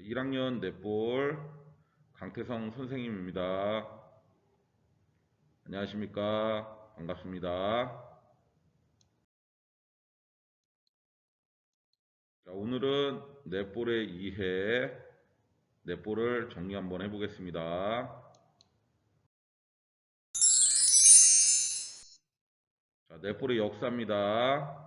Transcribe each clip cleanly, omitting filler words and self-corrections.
1학년 넷볼 강태성 선생님입니다. 안녕하십니까? 반갑습니다. 자, 오늘은 넷볼의 이해, 넷볼을 정리 한번 해보겠습니다. 자, 넷볼의 역사입니다.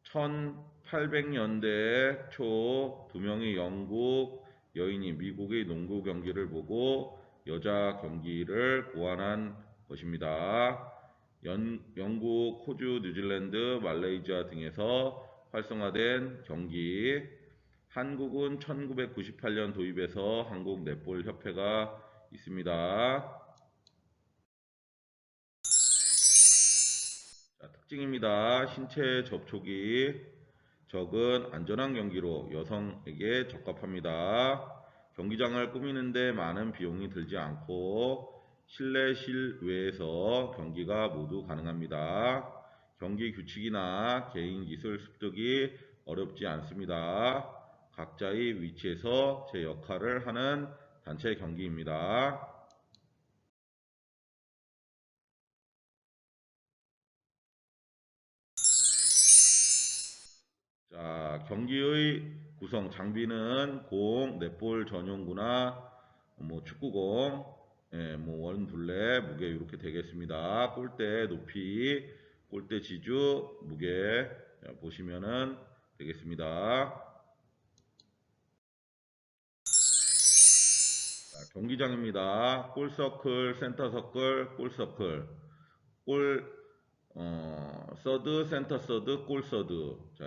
1800년대 초 두 명의 영국 여인이 미국의 농구 경기를 보고 여자 경기를 고안한 것입니다. 영국, 호주, 뉴질랜드, 말레이시아 등에서 활성화된 경기. 한국은 1998년 도입해서 한국 넷볼 협회가 있습니다. 자, 특징입니다. 신체 접촉이 적은 안전한 경기로 여성에게 적합합니다. 경기장을 꾸미는데 많은 비용이 들지 않고 실내 실외에서 경기가 모두 가능합니다. 경기 규칙이나 개인 기술 습득이 어렵지 않습니다. 각자의 위치에서 제 역할을 하는 단체 경기입니다. 자, 경기의 구성 장비는 공, 넷볼 전용구나 축구공, 원, 둘레, 무게 이렇게 되겠습니다. 골대 높이, 골대 지주, 무게 보시면은 되겠습니다. 자, 경기장입니다. 골서클, 센터서클, 골서클, 골 서드, 센터 서드, 골 서드. 자,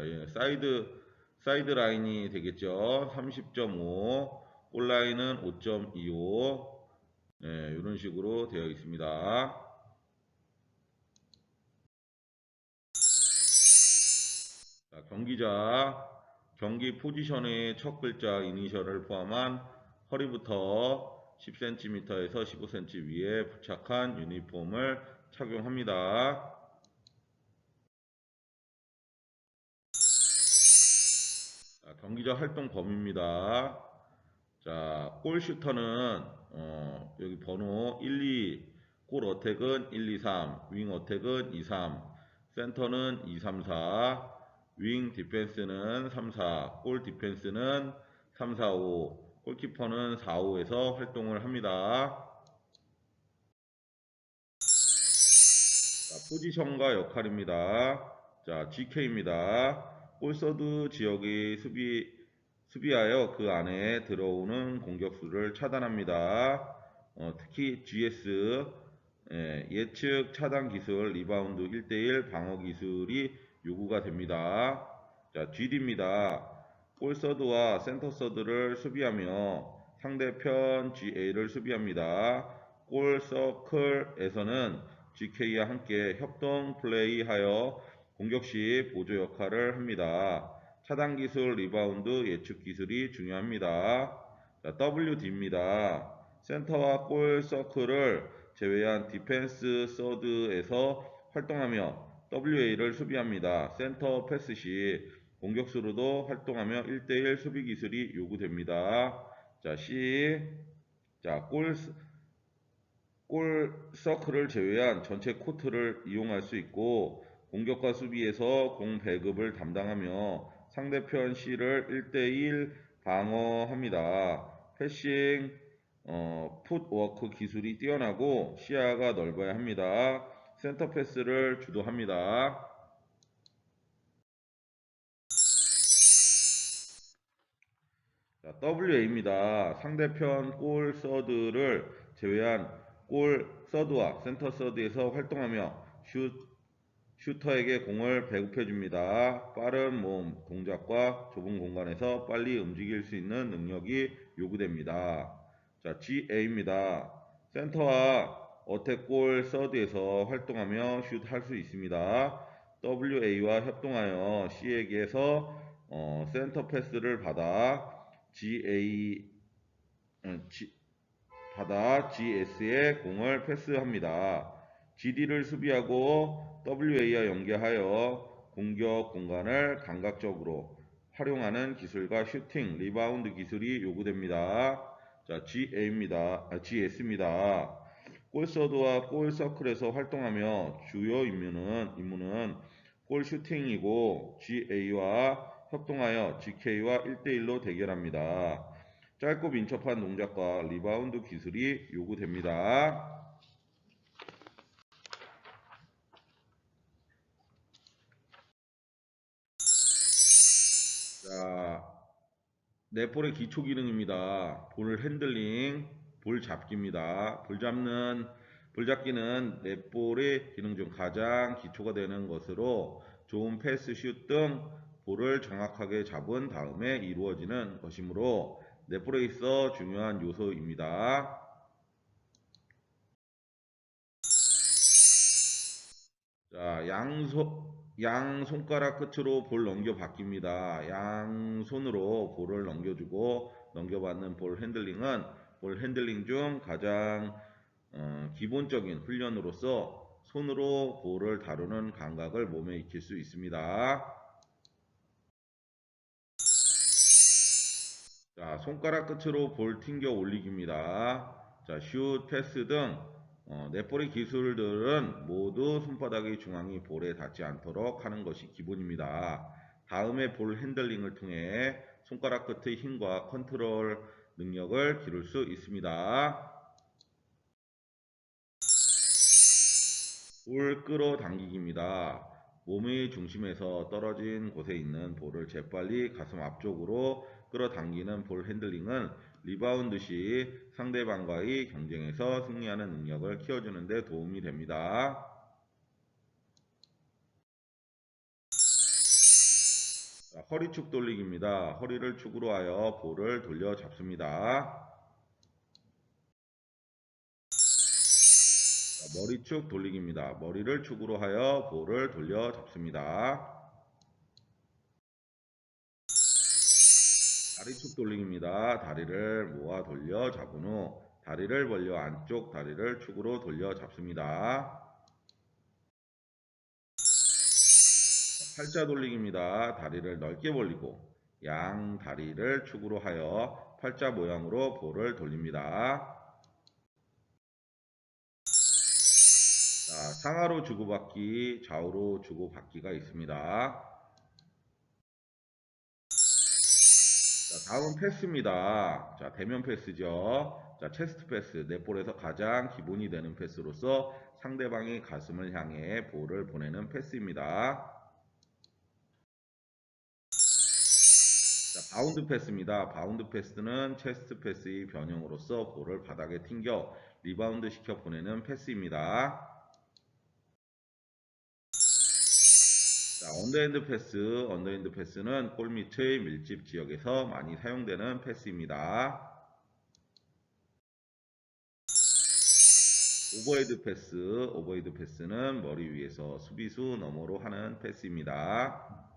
사이드 라인이 되겠죠. 30.5, 골 라인은 5.25. 이런 식으로 되어 있습니다. 자, 경기 포지션의 첫 글자 이니셜을 포함한 허리부터 10cm에서 15cm 위에 부착한 유니폼을 착용합니다. 자, 경기장 활동 범위입니다. 자, 골 슈터는 여기 번호 1, 2, 골 어택은 1, 2, 3, 윙 어택은 2, 3, 센터는 2, 3, 4, 윙 디펜스는 3, 4, 골 디펜스는 3, 4, 5, 골키퍼는 4, 5에서 활동을 합니다. 자, 포지션과 역할입니다. 자, GK입니다. 골서드 지역의 수비하여 그 안에 들어오는 공격수를 차단합니다. 특히 GS, 예측 차단 기술, 리바운드 1대1 방어 기술이 요구가 됩니다. 자, GD입니다. 골서드와 센터서드를 수비하며 상대편 GA를 수비합니다. 골서클에서는 GK와 함께 협동 플레이하여 공격 시 보조 역할을 합니다. 차단 기술, 리바운드, 예측 기술이 중요합니다. 자, WD입니다. 센터와 골 서클을 제외한 디펜스 서드에서 활동하며 WA를 수비합니다. 센터 패스 시 공격수로도 활동하며 1대1 수비 기술이 요구됩니다. 자, C. 자, 골 서클을 제외한 전체 코트를 이용할 수 있고 공격과 수비에서 공 배급을 담당하며 상대편 C를 1대1 방어합니다. 패싱, 풋워크 기술이 뛰어나고 시야가 넓어야 합니다. 센터 패스를 주도합니다. 자, WA입니다. 상대편 골 서드를 제외한 골 서드와 센터 서드에서 활동하며 슈터에게 공을 배급해 줍니다. 빠른 몸 동작과 좁은 공간에서 빨리 움직일 수 있는 능력이 요구됩니다. 자, GA입니다. 센터와 어택골 서드에서 활동하며 슛 할 수 있습니다. WA와 협동하여 C에게서 센터 패스를 받아 GS에 공을 패스합니다. GD를 수비하고 WA와 연계하여 공격 공간을 감각적으로 활용하는 기술과 슈팅, 리바운드 기술이 요구됩니다. 자, GS입니다. 골서드와 골서클에서 활동하며 주요 임무는 골 슈팅이고 GA와 협동하여 GK와 1대1로 대결합니다. 짧고 민첩한 동작과 리바운드 기술이 요구됩니다. 자, 넷볼의 기초 기능입니다. 볼 핸들링, 볼 잡기입니다. 볼 잡기는 넷볼의 기능 중 가장 기초가 되는 것으로 좋은 패스, 슛 등 볼을 정확하게 잡은 다음에 이루어지는 것이므로 넷볼에 있어 중요한 요소입니다. 자, 양손가락 끝으로 볼 넘겨 받기입니다. 양손으로 볼을 넘겨주고 넘겨받는 볼 핸들링은 볼 핸들링 중 가장 기본적인 훈련으로서 손으로 볼을 다루는 감각을 몸에 익힐 수 있습니다. 자, 손가락 끝으로 볼 튕겨 올리기입니다. 자, 슛, 패스 등 넷볼의 기술들은 모두 손바닥의 중앙이 볼에 닿지 않도록 하는 것이 기본입니다. 다음에 볼 핸들링을 통해 손가락 끝의 힘과 컨트롤 능력을 기를 수 있습니다. 볼 끌어당기기입니다. 몸의 중심에서 떨어진 곳에 있는 볼을 재빨리 가슴 앞쪽으로 끌어당기는 볼 핸들링은 리바운드 시 상대방과의 경쟁에서 승리하는 능력을 키워주는 데 도움이 됩니다. 자, 허리축 돌리기입니다. 허리를 축으로 하여 볼을 돌려 잡습니다. 자, 머리축 돌리기입니다. 머리를 축으로 하여 볼을 돌려 잡습니다. 다리축 돌리기입니다. 다리를 모아 돌려 잡은 후 다리를 벌려 안쪽 다리를 축으로 돌려 잡습니다. 팔자 돌리기입니다. 다리를 넓게 벌리고 양 다리를 축으로 하여 팔자 모양으로 볼을 돌립니다. 자, 상하로 주고받기, 좌우로 주고받기가 있습니다. 자, 다음은 패스입니다. 자, 대면 패스죠. 자, 체스트 패스, 넷볼에서 가장 기본이 되는 패스로서 상대방의 가슴을 향해 볼을 보내는 패스입니다. 자, 바운드 패스입니다. 바운드 패스는 체스트 패스의 변형으로서 볼을 바닥에 튕겨 리바운드 시켜 보내는 패스입니다. 자, 언더핸드 패스는 골밑의 밀집 지역에서 많이 사용되는 패스입니다. 오버헤드 패스는 머리 위에서 수비수 너머로 하는 패스입니다.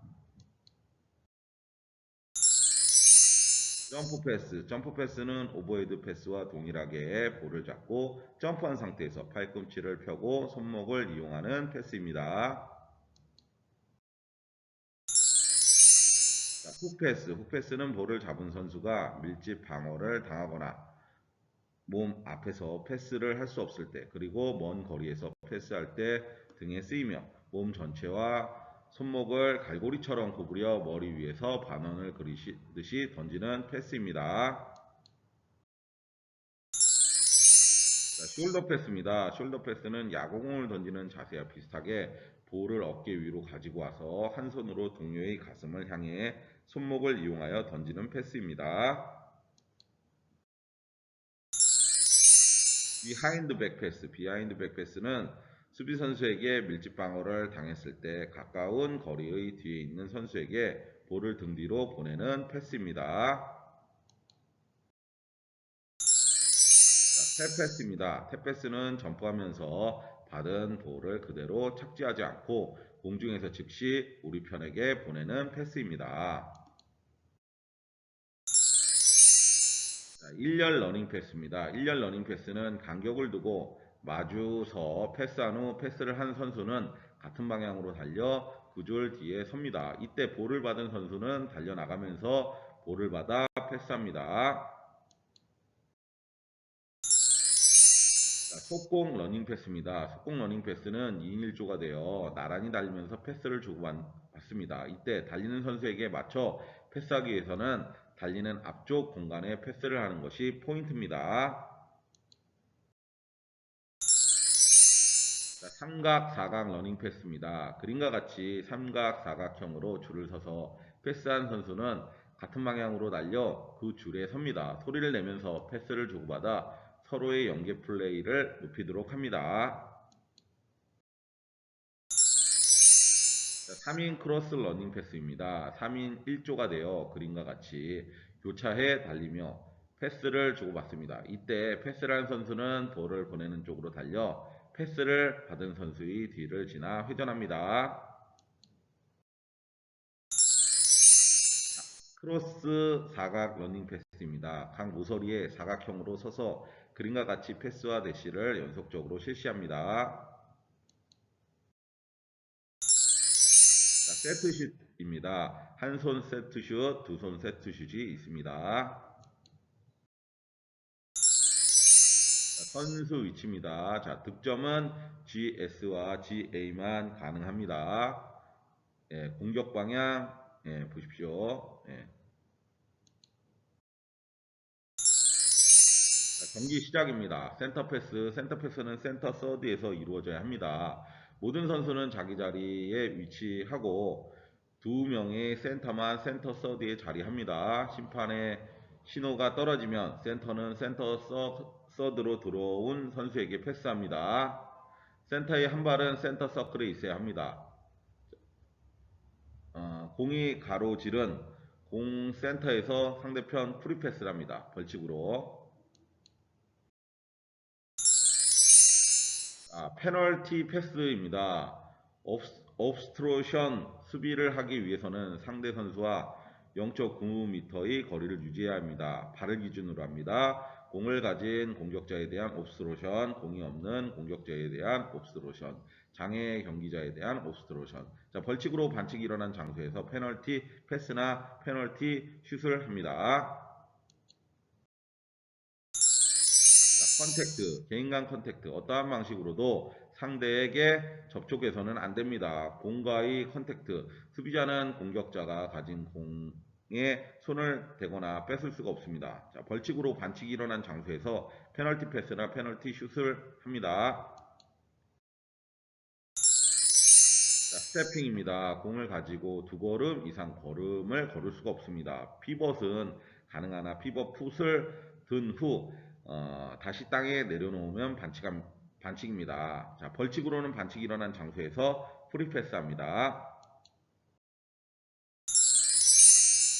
점프 패스는 오버헤드 패스와 동일하게 볼을 잡고 점프한 상태에서 팔꿈치를 펴고 손목을 이용하는 패스입니다. 자, 훅패스는 볼을 잡은 선수가 밀집 방어를 당하거나 몸 앞에서 패스를 할 수 없을 때, 그리고 먼 거리에서 패스할 때 등에 쓰이며 몸 전체와 손목을 갈고리처럼 구부려 머리 위에서 반원을 그리듯이 던지는 패스입니다. 자, 숄더 패스입니다. 숄더 패스는 야구공을 던지는 자세와 비슷하게 볼을 어깨 위로 가지고 와서 한 손으로 동료의 가슴을 향해 손목을 이용하여 던지는 패스입니다. 비하인드 백 패스는 수비 선수에게 밀집 방어를 당했을 때 가까운 거리의 뒤에 있는 선수에게 볼을 등 뒤로 보내는 패스입니다. 자, 탭 패스입니다. 탭 패스는 점프하면서 받은 볼을 그대로 착지하지 않고 공중에서 즉시 우리 편에게 보내는 패스입니다. 자, 일렬 러닝 패스입니다. 일렬 러닝 패스는 간격을 두고 마주서 패스한 후 패스를 한 선수는 같은 방향으로 달려 그 줄 뒤에 섭니다. 이때 볼을 받은 선수는 달려나가면서 볼을 받아 패스합니다. 자, 속공 러닝 패스입니다. 속공 러닝 패스는 2인 1조가 되어 나란히 달리면서 패스를 주고받습니다. 이때 달리는 선수에게 맞춰 패스하기 위해서는 달리는 앞쪽 공간에 패스를 하는 것이 포인트입니다. 자, 삼각, 사각 러닝 패스입니다. 그림과 같이 삼각, 사각형으로 줄을 서서 패스한 선수는 같은 방향으로 달려 그 줄에 섭니다. 소리를 내면서 패스를 주고받아 서로의 연계 플레이를 높이도록 합니다. 자, 3인 크로스 러닝 패스입니다. 3인 1조가 되어 그림과 같이 교차해 달리며 패스를 주고받습니다. 이때 패스를 한 선수는 볼을 보내는 쪽으로 달려 패스를 받은 선수의 뒤를 지나 회전합니다. 크로스 사각 러닝 패스입니다. 각 모서리에 사각형으로 서서 그림과 같이 패스와 대시를 연속적으로 실시합니다. 자, 세트슛입니다. 한 손 세트슛, 두 손 세트슛이 있습니다. 자, 선수 위치입니다. 자, 득점은 GS와 GA만 가능합니다. 예, 공격 방향 예, 보십시오. 예. 자, 경기 시작입니다. 센터 패스는 센터 서드에서 이루어져야 합니다. 모든 선수는 자기 자리에 위치하고 두 명의 센터만 센터 서드에 자리합니다. 심판의 신호가 떨어지면 센터는 서드로 들어온 선수에게 패스합니다. 센터의 한 발은 센터 서클에 있어야 합니다. 공이 가로질은 공 센터에서 상대편 프리패스를 합니다. 벌칙으로. 페널티 패스입니다. 옵스트로션 수비를 하기 위해서는 상대 선수와 0.9m의 거리를 유지해야 합니다. 발을 기준으로 합니다. 공을 가진 공격자에 대한 옵스트로션, 공이 없는 공격자에 대한 옵스트로션, 장애 경기자에 대한 옵스트로션. 자, 벌칙으로 반칙이 일어난 장소에서 페널티 패스나 페널티 슛을 합니다. 컨택트, 개인 간 컨택트, 어떠한 방식으로도 상대에게 접촉해서는 안 됩니다. 공과의 컨택트, 수비자는 공격자가 가진 공에 손을 대거나 뺏을 수가 없습니다. 자, 벌칙으로 반칙이 일어난 장소에서 페널티 패스나 페널티 슛을 합니다. 자, 스태핑입니다. 공을 가지고 두 걸음 이상 걸음을 걸을 수가 없습니다. 피벗은 가능하나 피벗 풋을 든 후 다시 땅에 내려놓으면 반칙입니다. 자, 벌칙으로는 반칙이 일어난 장소에서 프리패스합니다.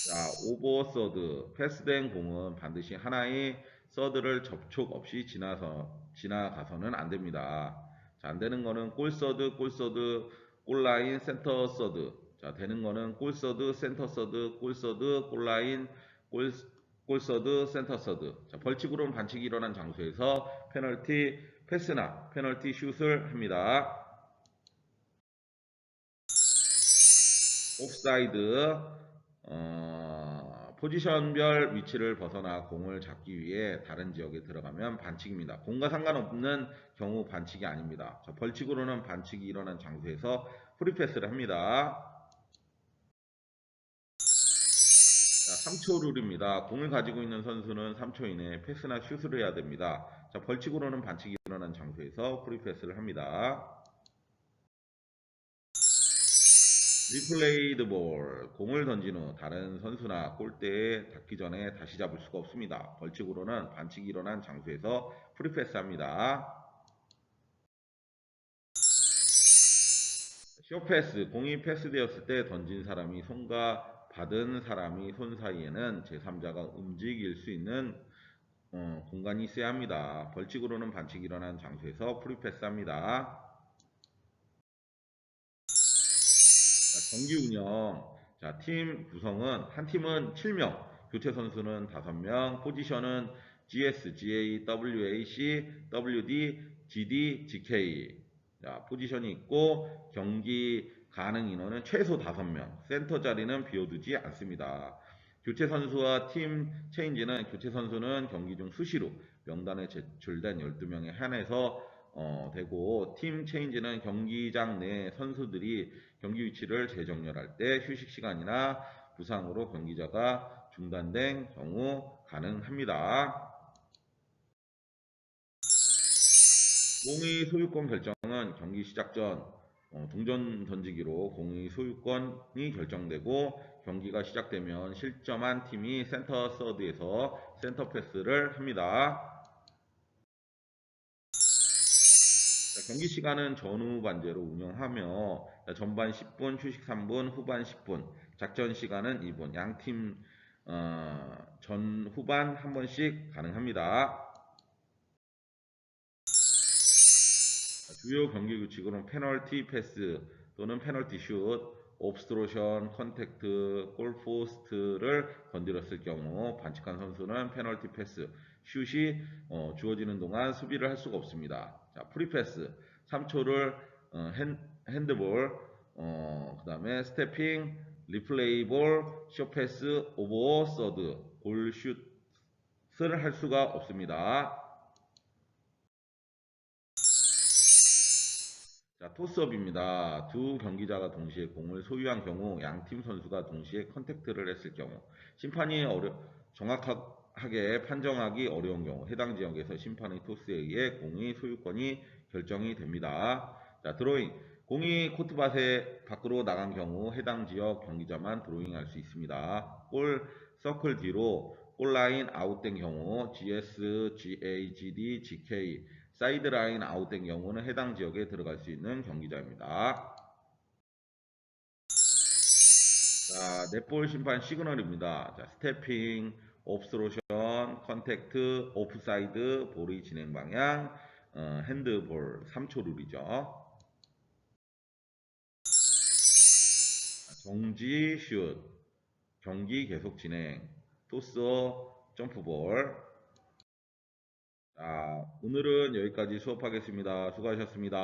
자, 오버서드 패스된 공은 반드시 하나의 서드를 접촉 없이 지나가서는 안 됩니다. 자, 안 되는 거는 골서드, 골라인, 센터 서드. 자, 되는 거는 골서드, 센터 서드, 골서드, 골라인, 골서드, 센터 서드. 자, 벌칙으로는 반칙이 일어난 장소에서 페널티 패스나 페널티 슛을 합니다. 옵사이드 포지션별 위치를 벗어나 공을 잡기 위해 다른 지역에 들어가면 반칙입니다. 공과 상관없는 경우 반칙이 아닙니다. 자, 벌칙으로는 반칙이 일어난 장소에서 프리패스를 합니다. 자, 3초 룰입니다. 공을 가지고 있는 선수는 3초 이내에 패스나 슛을 해야 됩니다. 자, 벌칙으로는 반칙이 일어난 장소에서 프리패스를 합니다. 리플레이드 볼, 공을 던진 후 다른 선수나 골대에 닿기 전에 다시 잡을 수가 없습니다. 벌칙으로는 반칙이 일어난 장소에서 프리패스합니다. 쇼패스, 공이 패스되었을 때 던진 사람이 손과 받은 사람이 손 사이에는 제3자가 움직일 수 있는 공간이 있어야 합니다. 벌칙으로는 반칙이 일어난 장소에서 프리패스합니다. 경기 운영. 자, 팀 구성은 한 팀은 7명, 교체 선수는 5명, 포지션은 GS, GA, WAC, WD, GD, GK. 자, 포지션이 있고 경기 가능 인원은 최소 5명, 센터 자리는 비워두지 않습니다. 교체 선수와 팀 체인지는 교체 선수는 경기 중 수시로 명단에 제출된 12명에 한해서 되고 팀 체인지는 경기장 내 선수들이 경기 위치를 재정렬할 때 휴식 시간이나 부상으로 경기자가 중단된 경우 가능합니다. 공의 소유권 결정은 경기 시작 전 동전 던지기로 공의 소유권이 결정되고 경기가 시작되면 실점한 팀이 센터 서드에서 센터 패스를 합니다. 경기 시간은 전후 반제로 운영하며 전반 10분, 휴식 3분, 후반 10분, 작전 시간은 2분, 양팀 전 후반 한 번씩 가능합니다. 주요 경기 규칙으로는 페널티 패스 또는 페널티 슛, 옵스트로션, 컨택트, 골포스트를 건드렸을 경우 반칙한 선수는 페널티 패스, 슛이 주어지는 동안 수비를 할 수가 없습니다. 자, 프리패스 3초를 핸드볼, 그 다음에 스태핑, 리플레이 볼, 숏패스, 오버 서드, 볼슛을 할 수가 없습니다. 자, 토스업입니다. 두 경기자가 동시에 공을 소유한 경우 양팀 선수가 동시에 컨택트를 했을 경우 심판이 정확하게 판정하기 어려운 경우 해당 지역에서 심판의 토스에 의해 공의 소유권이 결정이 됩니다. 자, 드로잉. 공이 코트밭에 밖으로 나간 경우 해당 지역 경기자만 드로잉할 수 있습니다. 골 서클 뒤로 골라인 아웃된 경우 GS, GA, GD, GK 사이드라인 아웃된 경우는 해당 지역에 들어갈 수 있는 경기자입니다. 자, 넷볼 심판 시그널입니다. 자, 스태핑, 옵스로션, 컨택트, 오프사이드, 볼의 진행 방향, 핸드볼 3초 룰이죠. 정지, 슛, 경기 계속 진행, 토스, 점프볼. 자, 오늘은 여기까지 수업하겠습니다. 수고하셨습니다.